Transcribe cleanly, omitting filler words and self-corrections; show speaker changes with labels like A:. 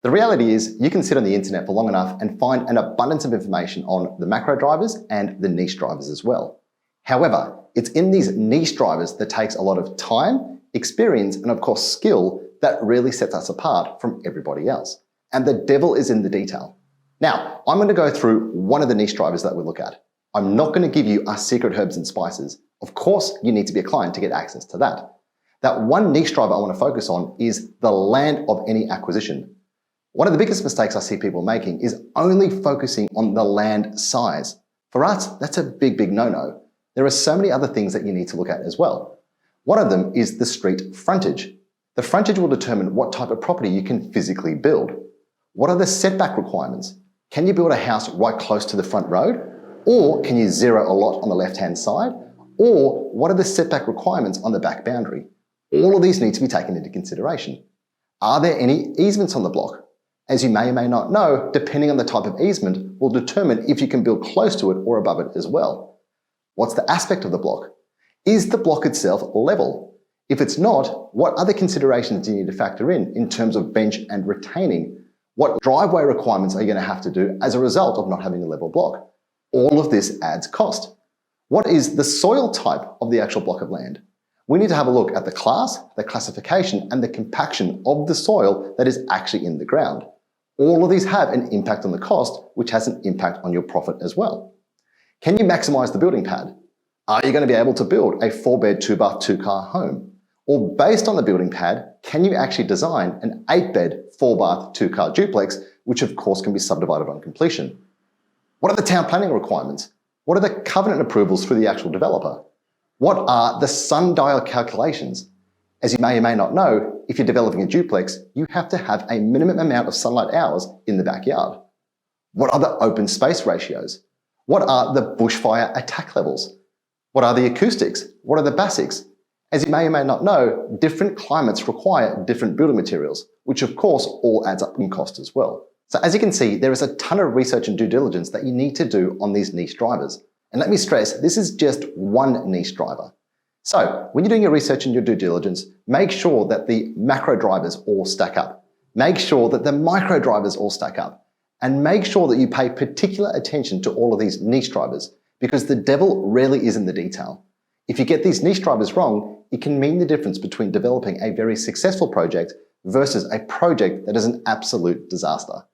A: The reality is you can sit on the internet for long enough and find an abundance of information on the macro drivers and the niche drivers as well. However, it's in these niche drivers that takes a lot of time, experience, and of course skill that really sets us apart from everybody else. And the devil is in the detail. Now, I'm going to go through one of the niche drivers that we look at. I'm not going to give you our secret herbs and spices. Of course, you need to be a client to get access to that. That one niche driver I want to focus on is the land of any acquisition. One of the biggest mistakes I see people making is only focusing on the land size. For us, that's a big no-no. There are so many other things that you need to look at as well. One of them is the street frontage. The frontage will determine what type of property you can physically build. What are the setback requirements? Can you build a house right close to the front road? Or can you zero a lot on the left-hand side? Or what are the setback requirements on the back boundary? All of these need to be taken into consideration. Are there any easements on the block? As you may or may not know, depending on the type of easement will determine if you can build close to it or above it as well. What's the aspect of the block? Is the block itself level? If it's not, what other considerations do you need to factor in terms of bench and retaining? What driveway requirements are you going to have to do as a result of not having a level block? All of this adds cost. What is the soil type of the actual block of land? We need to have a look at the class, the classification, and the compaction of the soil that is actually in the ground. All of these have an impact on the cost, which has an impact on your profit as well. Can you maximize the building pad? Are you going to be able to build a 4-bed, 2-bath, 2-car home? Or based on the building pad, can you actually design an 8-bed, 4-bath, 2-car duplex, which of course can be subdivided on completion? What are the town planning requirements? What are the covenant approvals for the actual developer? What are the sundial calculations? As you may or may not know, if you're developing a duplex, you have to have a minimum amount of sunlight hours in the backyard. What are the open space ratios? What are the bushfire attack levels? What are the acoustics? What are the basics? As you may or may not know, different climates require different building materials, which of course all adds up in cost as well. So as you can see, there is a ton of research and due diligence that you need to do on these niche drivers. And let me stress, this is just one niche driver. So when you're doing your research and your due diligence, make sure that the macro drivers all stack up. Make sure that the micro drivers all stack up. And make sure that you pay particular attention to all of these niche drivers, because the devil really is in the detail. If you get these niche drivers wrong, it can mean the difference between developing a very successful project versus a project that is an absolute disaster.